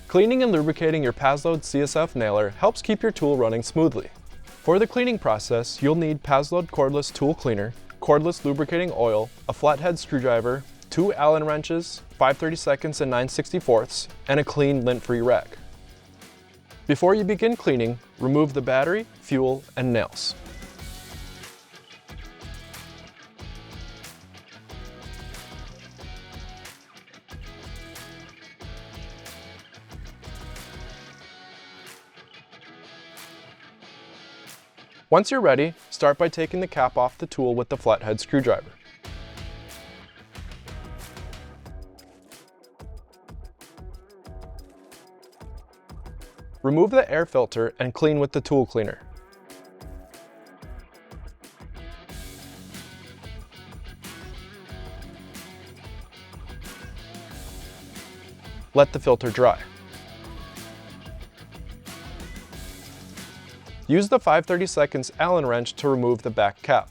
Cleaning and lubricating your Paslode CSF nailer helps keep your tool running smoothly. For the cleaning process, you'll need Paslode Cordless tool cleaner, Cordless lubricating oil, a flathead screwdriver, 2 Allen wrenches, 5/32 and 9/64, and a clean lint-free rag. Before you begin cleaning, remove the battery, fuel, and nails. Once you're ready, start by taking the cap off the tool with the flathead screwdriver. Remove the air filter and clean with the tool cleaner. Let the filter dry. Use the 5/32 Allen wrench to remove the back cap.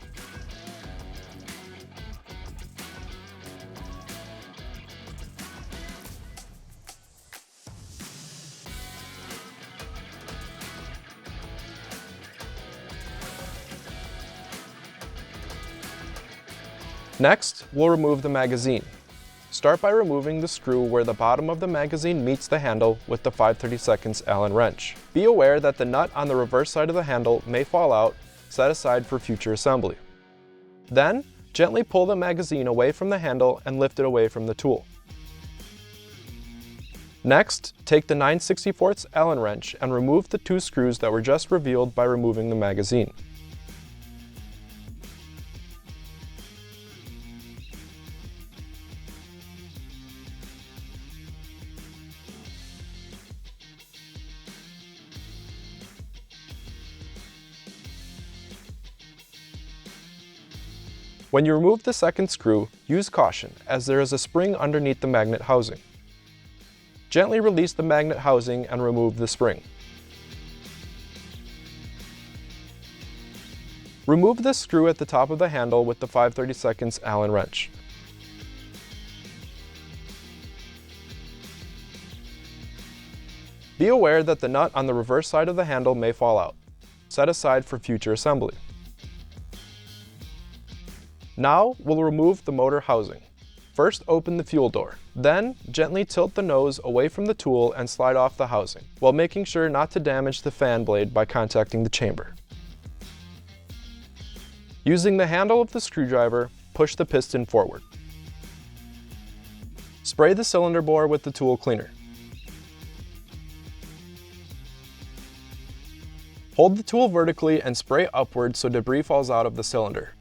Next, we'll remove the magazine. Start by removing the screw where the bottom of the magazine meets the handle with the 5/32 Allen wrench. Be aware that the nut on the reverse side of the handle may fall out, set aside for future assembly. Then, gently pull the magazine away from the handle and lift it away from the tool. Next, take the 9/64 Allen wrench and remove the 2 screws that were just revealed by removing the magazine. When you remove the second screw, use caution, as there is a spring underneath the magnet housing. Gently release the magnet housing and remove the spring. Remove the screw at the top of the handle with the 5/32 Allen wrench. Be aware that the nut on the reverse side of the handle may fall out. Set aside for future assembly. Now, we'll remove the motor housing. First, open the fuel door. Then, gently tilt the nose away from the tool and slide off the housing, while making sure not to damage the fan blade by contacting the chamber. Using the handle of the screwdriver, push the piston forward. Spray the cylinder bore with the tool cleaner. Hold the tool vertically and spray upward so debris falls out of the cylinder.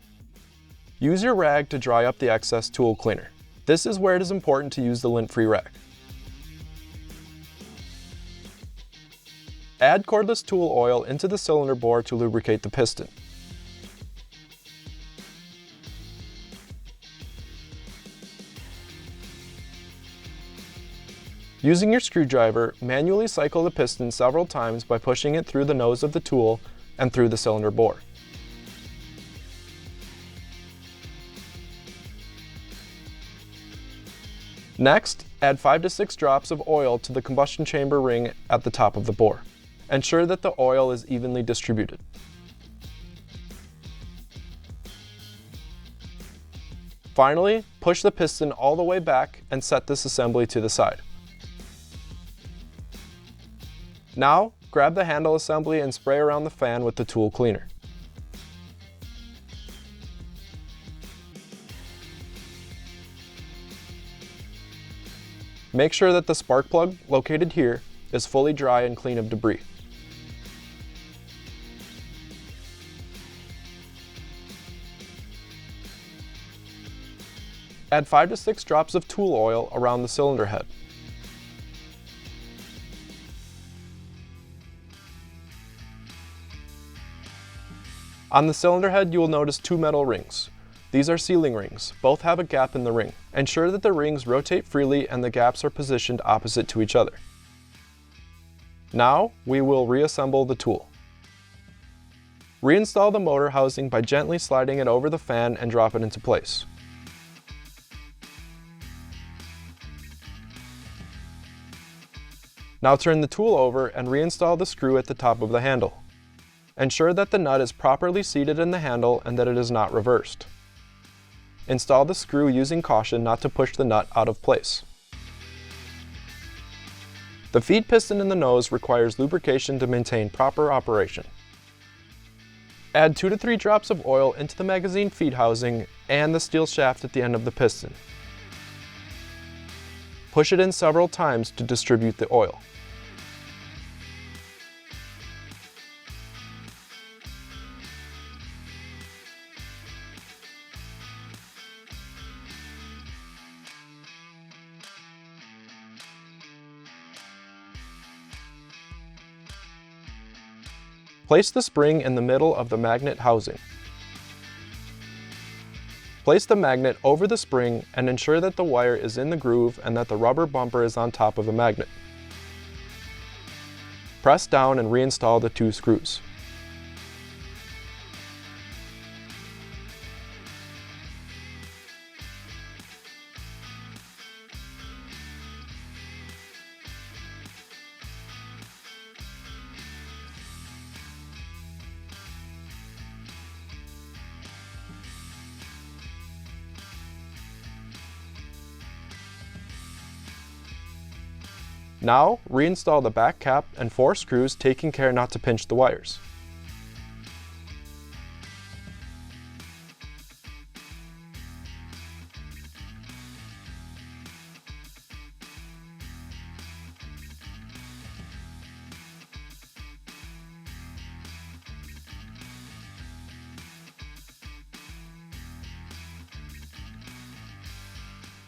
Use your rag to dry up the excess tool cleaner. This is where it is important to use the lint-free rag. Add cordless tool oil into the cylinder bore to lubricate the piston. Using your screwdriver, manually cycle the piston several times by pushing it through the nose of the tool and through the cylinder bore. Next, add 5 to 6 drops of oil to the combustion chamber ring at the top of the bore. Ensure that the oil is evenly distributed. Finally, push the piston all the way back and set this assembly to the side. Now, grab the handle assembly and spray around the fan with the tool cleaner. Make sure that the spark plug, located here, is fully dry and clean of debris. Add 5 to 6 drops of tool oil around the cylinder head. On the cylinder head, you will notice 2 metal rings. These are sealing rings. Both have a gap in the ring. Ensure that the rings rotate freely and the gaps are positioned opposite to each other. Now, we will reassemble the tool. Reinstall the motor housing by gently sliding it over the fan and drop it into place. Now turn the tool over and reinstall the screw at the top of the handle. Ensure that the nut is properly seated in the handle and that it is not reversed. Install the screw using caution not to push the nut out of place. The feed piston in the nose requires lubrication to maintain proper operation. Add 2 to 3 drops of oil into the magazine feed housing and the steel shaft at the end of the piston. Push it in several times to distribute the oil. Place the spring in the middle of the magnet housing. Place the magnet over the spring and ensure that the wire is in the groove and that the rubber bumper is on top of the magnet. Press down and reinstall the 2 screws. Now, reinstall the back cap and 4 screws, taking care not to pinch the wires.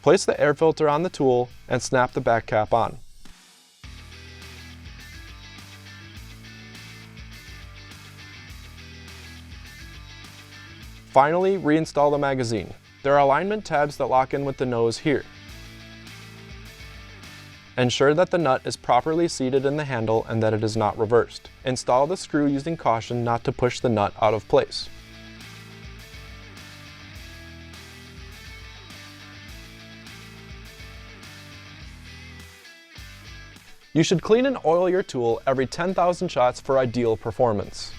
Place the air filter on the tool and snap the back cap on. Finally, reinstall the magazine. There are alignment tabs that lock in with the nose here. Ensure that the nut is properly seated in the handle and that it is not reversed. Install the screw using caution not to push the nut out of place. You should clean and oil your tool every 10,000 shots for ideal performance.